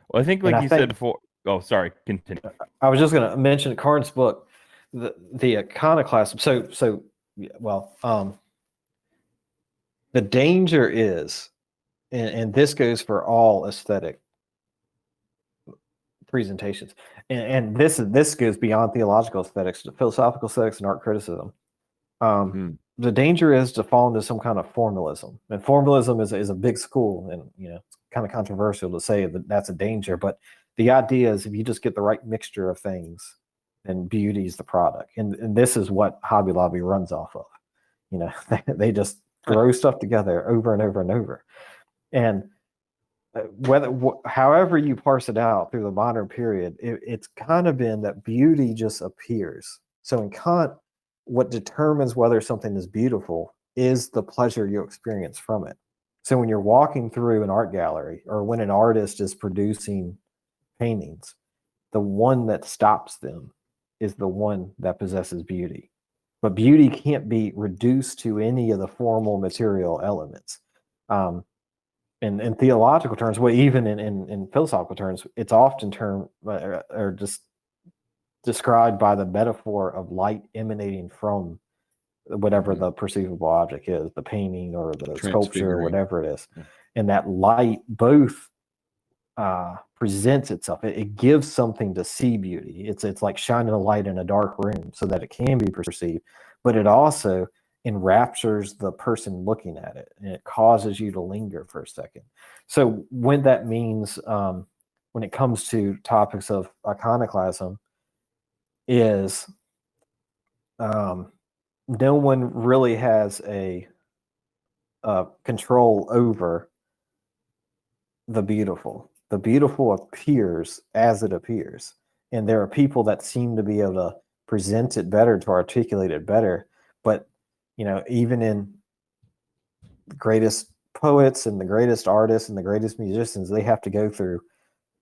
Well, I think, like you said before. Oh, sorry. Continue. I was just going to mention Carn's book, the iconoclasm. The danger is, and this goes for all aesthetic presentations, and this goes beyond theological aesthetics to philosophical aesthetics and art criticism. The danger is to fall into some kind of formalism, and formalism is a big school, and it's kind of controversial to say that that's a danger. But the idea is, if you just get the right mixture of things, then beauty is the product, and this is what Hobby Lobby runs off of. They just throw stuff together over and over and over, and however you parse it out through the modern period, it's kind of been that beauty just appears. So in Kant, what determines whether something is beautiful is the pleasure you experience from it. So when you're walking through an art gallery, or when an artist is producing paintings, the one that stops them is the one that possesses beauty. But beauty can't be reduced to any of the formal material elements. In theological terms, well, even in philosophical terms, it's often termed or just described by the metaphor of light emanating from whatever the perceivable object is, the painting or the sculpture or whatever it is. And that light both presents itself. It gives something to see beauty. It's like shining a light in a dark room so that it can be perceived, but it also enraptures the person looking at it, and it causes you to linger for a second. So when that means, when it comes to topics of iconoclasm, is no one really has a control over the beautiful. The beautiful appears as it appears, and there are people that seem to be able to present it better, to articulate it better. But even in the greatest poets and the greatest artists and the greatest musicians, they have to go through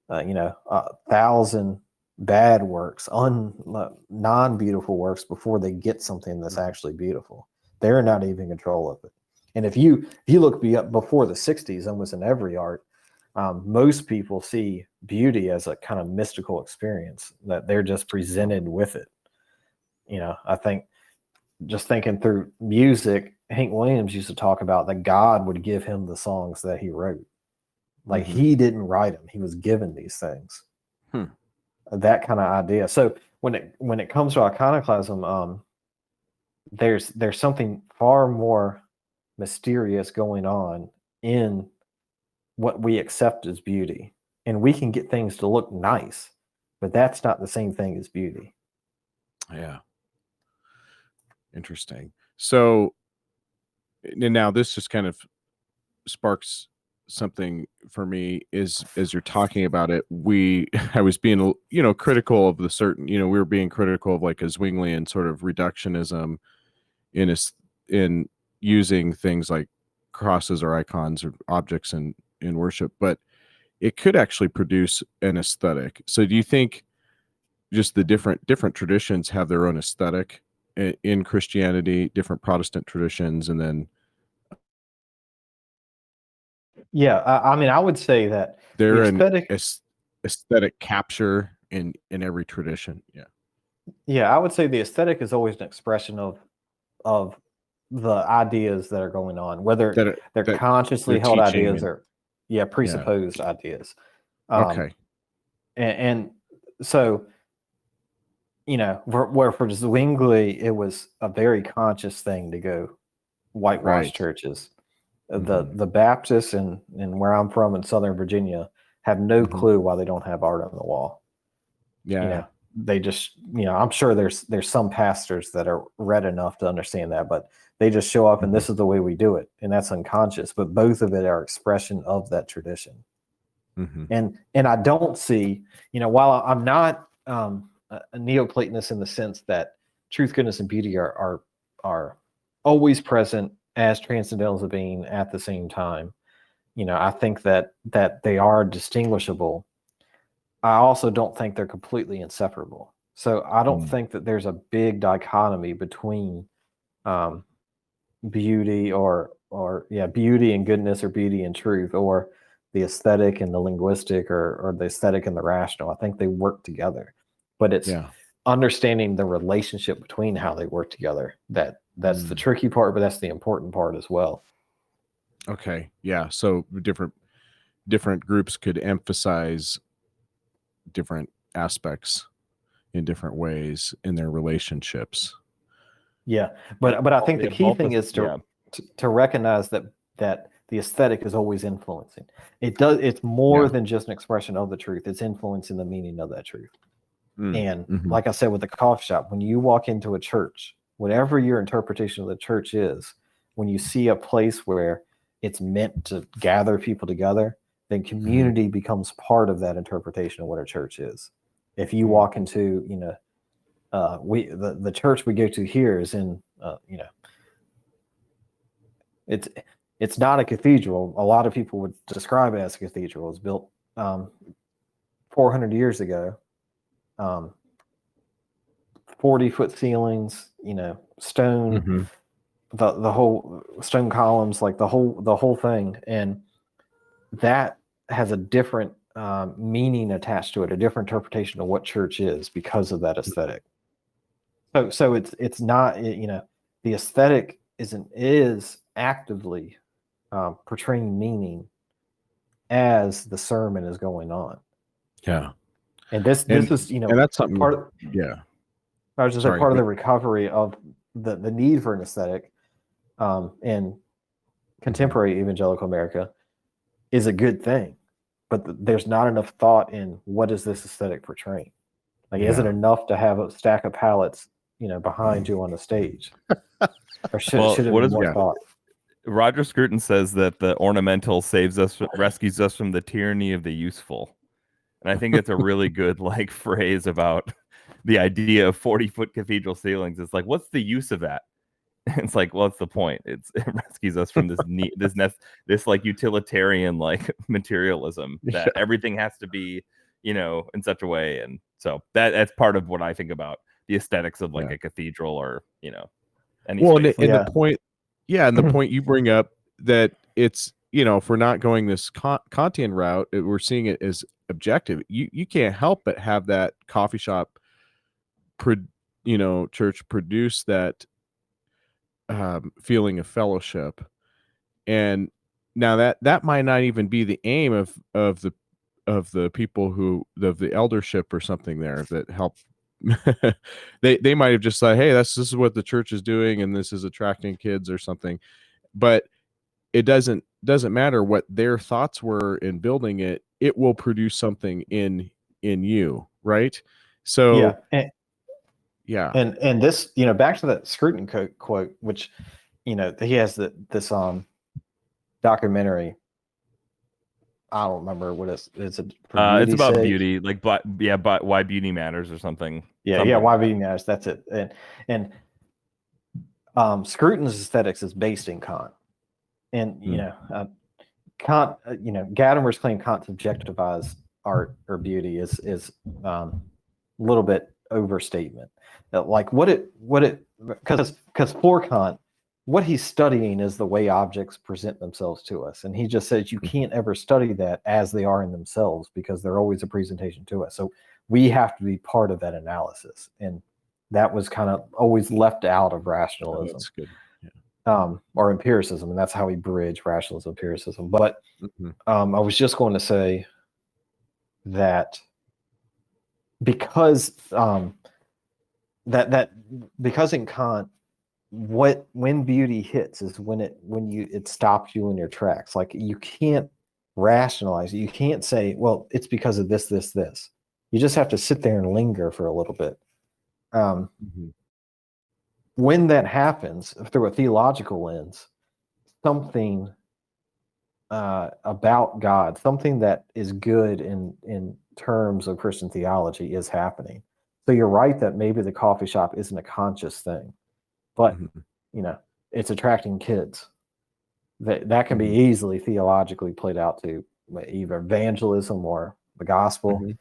1,000 bad works, non-beautiful works, before they get something that's actually beautiful. They're not even in control of it. And if you look before the 60s, almost in every art, most people see beauty as a kind of mystical experience, that they're just presented with it. I think, just thinking through music, Hank Williams used to talk about that God would give him the songs that he wrote. Like he didn't write them; he was given these things. That kind of idea. So when it comes to iconoclasm, there's something far more mysterious going on in what we accept as beauty, and we can get things to look nice, but that's not the same thing as beauty. Yeah. Interesting. So now this just kind of sparks something for me, is as you're talking about it, I was being critical of the certain, we were being critical of like a Zwinglian sort of reductionism in using things like crosses or icons or objects in worship, but it could actually produce an aesthetic. So do you think just the different traditions have their own aesthetic in Christianity, different Protestant traditions, and then I mean, I would say that they're the aesthetic capture in every tradition. I would say the aesthetic is always an expression of the ideas that are going on, whether they're consciously held ideas or presupposed ideas. Okay. And so where for Zwingli, it was a very conscious thing to go whitewash Right. churches. Mhm. The Baptists and where I'm from in Southern Virginia have no Mhm. clue why they don't have art on the wall. Yeah. They just, I'm sure there's some pastors that are read enough to understand that, but they just show up and Mhm. this is the way we do it, and that's unconscious. But both of it are expression of that tradition. Mhm. And I don't see, while I'm not a Neoplatonist in the sense that truth, goodness, and beauty are always present as transcendentals of being at the same time. I think that they are distinguishable. I also don't think they're completely inseparable. So I don't Mm. think that there's a big dichotomy between um, beauty beauty and goodness, or beauty and truth, or the aesthetic and the linguistic, or the aesthetic and the rational. I think they work together, but it's Yeah. understanding the relationship between how they work together. That's the Mm. tricky part, but that's the important part as well. Okay. Yeah. So different groups could emphasize different aspects in different ways in their relationships. Yeah, but I think the key Both thing is to recognize that the aesthetic is always influencing. It's more Yeah. than just an expression of the truth. It's influencing the meaning of that truth. Mm. And Mhm. like I said, with the coffee shop, when you walk into a church, whatever your interpretation of the church is, when you see a place where it's meant to gather people together, then community becomes part of that interpretation of what a church is. If you walk into, the church we go to here is in, it's not a cathedral. A lot of people would describe it as a cathedral. It was built 400 years ago. 40-foot ceilings, stone, Mhm. the whole stone columns, like the whole thing, and that has a different meaning attached to it, a different interpretation of what church is because of that aesthetic. So it's not, the aesthetic is actively portraying meaning as the sermon is going on. Yeah. And this is, And that's something. part of, Yeah. I was just Sorry. part of the recovery of the need for an aesthetic in contemporary evangelical America is a good thing, but there's not enough thought in what is this aesthetic portraying. Like, is it Yeah. enough to have a stack of pallets, behind you on the stage, or should it what be is more Yeah. thought? Roger Scruton says that the ornamental rescues us from the tyranny of the useful. And I think that's a really good phrase about the idea of 40-foot cathedral ceilings. It's like, what's the use of that? It's like, well, it's the point. It rescues us from this utilitarian materialism that everything has to be, in such a way. And so that's part of what I think about the aesthetics of a cathedral, or any space. And the point, and the point you bring up, that it's, if we're not going this Kantian route, we're seeing it as objective. You can't help but have that coffee shop, church produce that feeling of fellowship. And now that might not even be the aim of the people of the eldership or something there that help. They might have just said, hey, this is what the church is doing, and this is attracting kids or something. But it doesn't matter what their thoughts were in building it. It will produce something in you, right? So and this, back to that Scruton quote, which, he has this documentary. I don't remember what it's for It's beauty's about sake. beauty, but why beauty matters or something. Yeah, why beauty matters. That's it. And Scruton's aesthetics is based in Kant, and Kant, Gadamer's claim Kant objectifies art or beauty is a little bit overstatement. Because for Kant, what he's studying is the way objects present themselves to us, and he just says you can't ever study that as they are in themselves, because they're always a presentation to us. So we have to be part of that analysis, and that was kind of always left out of rationalism. that's good. Or empiricism, and that's how we bridge rationalism, empiricism. But I was just going to say that because that because in Kant, when beauty hits is when it stops you in your tracks. Like you can't rationalize it. You can't say, well, it's because of this, this, this. You just have to sit there and linger for a little bit. When that happens through a theological lens, something about God, something that is good in terms of Christian theology is happening. So you're right that maybe the coffee shop isn't a conscious thing, but it's attracting kids. That can be easily theologically played out to either evangelism or the gospel.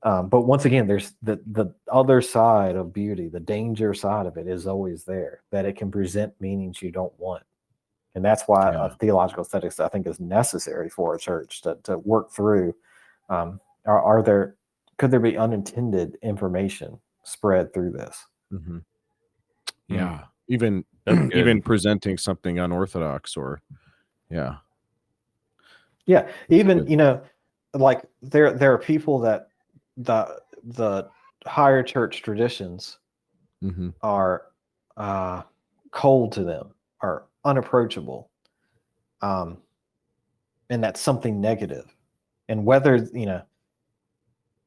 But once again, there's the other side of beauty, the danger side of it is always there, that it can present meanings you don't want. And that's why theological aesthetics, I think, is necessary for a church to work through. Could there be unintended information spread through this? Yeah, even presenting something unorthodox, or even like there are people that the higher church traditions are cold to them, are unapproachable, and that's something negative. And whether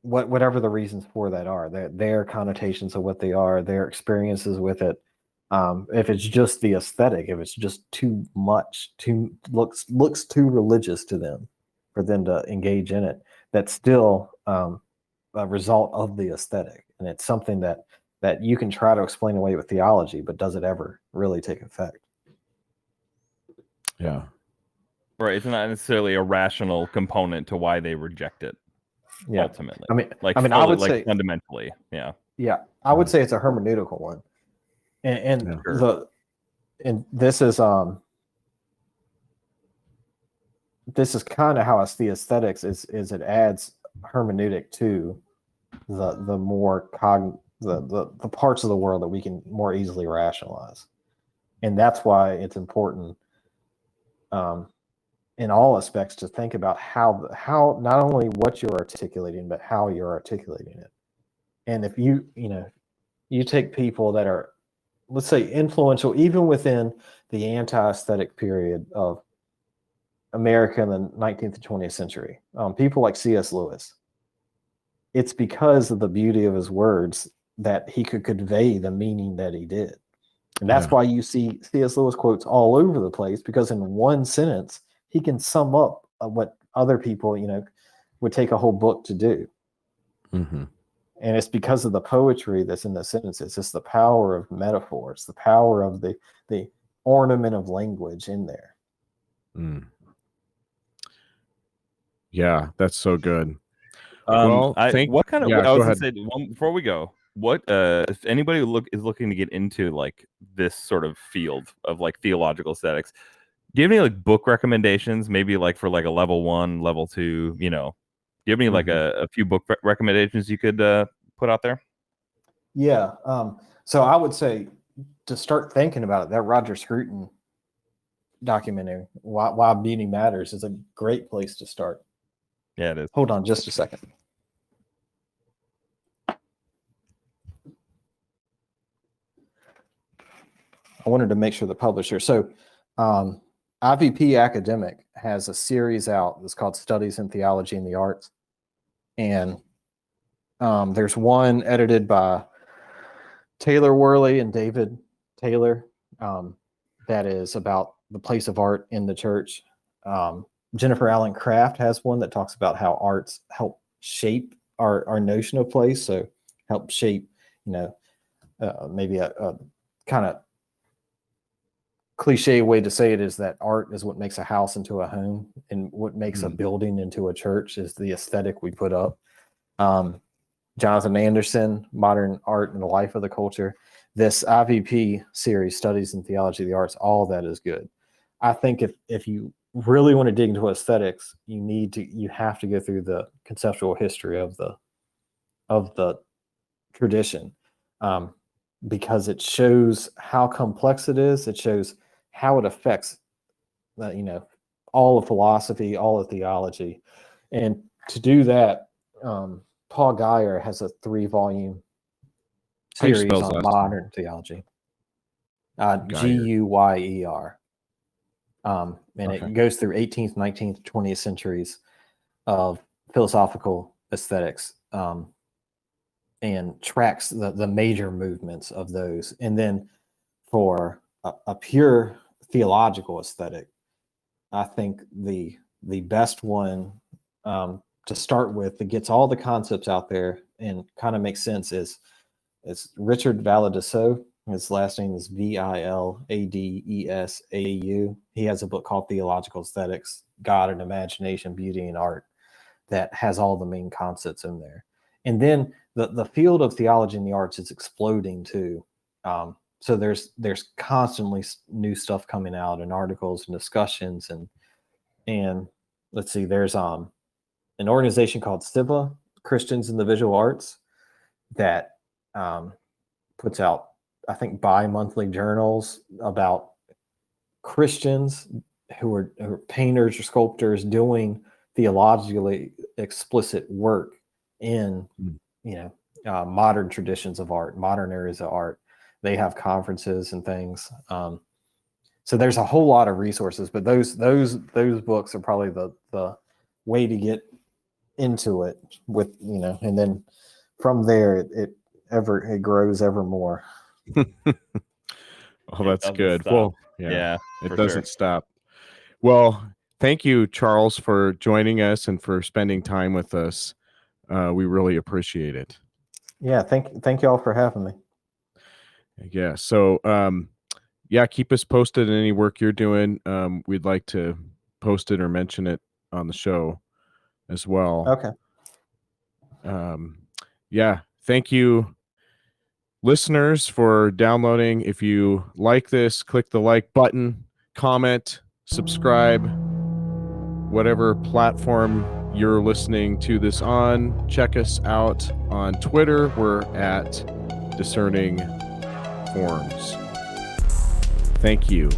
whatever the reasons for that are, their connotations of what they are, their experiences with it, if it's just the aesthetic, if it's just too much, looks too religious to them for them to engage in it, that's still a result of the aesthetic, and it's something that you can try to explain away with theology, but does it ever really take effect? Yeah. Right. It's not necessarily a rational component to why they reject it. Yeah. Ultimately. I would say fundamentally. Yeah. Yeah. I would say it's a hermeneutical one. And this is kind of how it's the aesthetics is it adds hermeneutic to the more the parts of the world that we can more easily rationalize. And that's why it's important in all aspects to think about how not only what you're articulating, but how you're articulating it. And if you take people that are, let's say, influential, even within the anti-aesthetic period of America in the 19th to 20th century, people like C.S. Lewis, it's because of the beauty of his words that he could convey the meaning that he did. And that's why you see C.S. Lewis quotes all over the place, because in one sentence, he can sum up what other people, would take a whole book to do. And it's because of the poetry that's in the sentences. It's the power of metaphor. It's the power of the ornament of language in there. Yeah, that's so good. Well, I was gonna say, before we go, what if anybody is looking to get into like this sort of field of like theological aesthetics, do you have any like book recommendations, maybe like for like a level 1, level 2, do you have any like a few book recommendations you could put out there? Yeah. So I would say to start thinking about it, that Roger Scruton documentary, Why Beauty Matters, is a great place to start. Yeah, it is. Hold on just a second. I wanted to make sure the publisher. So IVP Academic has a series out that's called Studies in Theology and the Arts. And there's one edited by Taylor Worley and David Taylor that is about the place of art in the church. Jennifer Allen Kraft has one that talks about how arts help shape our notion of place. So help shape, maybe a kind of cliche way to say it is that art is what makes a house into a home, and what makes a building into a church is the aesthetic we put up. Jonathan Anderson, Modern Art and the Life of the Culture. This IVP series, Studies in Theology of the Arts, all that is good. I think if you really want to dig into aesthetics, you have to go through the conceptual history of the tradition, because it shows how complex it is. It shows how it affects all of philosophy, all of theology. And to do that, Paul Guyer has a 3-volume How do you series spell his on last name? modern theology. Guyer. And Okay. it goes through 18th, 19th, 20th centuries of philosophical aesthetics, and tracks the major movements of those. And then for a pure theological aesthetic, I think the best one to start with that gets all the concepts out there and kind of makes sense is Richard Valadesau. His last name is Viladesau. He has a book called Theological Aesthetics, God and Imagination, Beauty and Art, that has all the main concepts in there. And then the field of theology and the arts is exploding too. So there's constantly new stuff coming out, and articles and discussions, and let's see, there's an organization called CIVA, Christians in the Visual Arts, that puts out, I think, bi-monthly journals about Christians who are painters or sculptors doing theologically explicit work in modern traditions of art, modern areas of art. They have conferences and things. So there's a whole lot of resources, but those books are probably the way to get into it with, and then from there it grows ever more. Oh, that's good. Stop. Well, yeah, it doesn't stop. Well, thank you, Charles, for joining us and for spending time with us. We really appreciate it. Yeah, thank you all for having me. Yeah. So, keep us posted on any work you're doing. We'd like to post it or mention it on the show as well. Okay. Thank you, listeners, for downloading. If you like this, click the like button, comment, subscribe, whatever platform you're listening to this on. Check us out on Twitter. We're at Discerning Forms. Thank you.